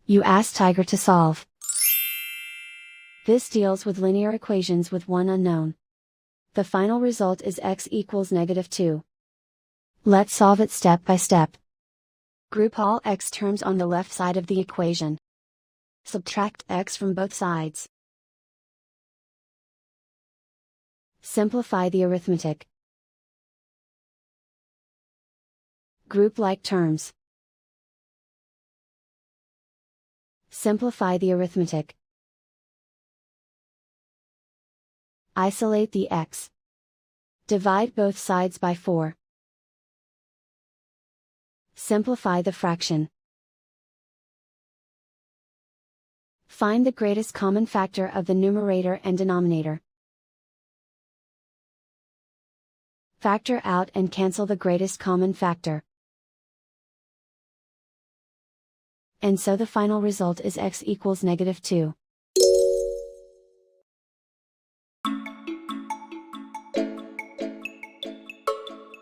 You ask Tiger to solve. This deals with linear equations with one unknown. The final result is x equals -2. Let's solve it step by step. Group all x terms on the left side of the equation. Subtract x from both sides. Simplify the arithmetic. Group like terms. Simplify the arithmetic. Isolate the x. Divide both sides by 4. Simplify the fraction. Find the greatest common factor of the numerator and denominator. Factor out and cancel the greatest common factor. And so the final result is x equals -2.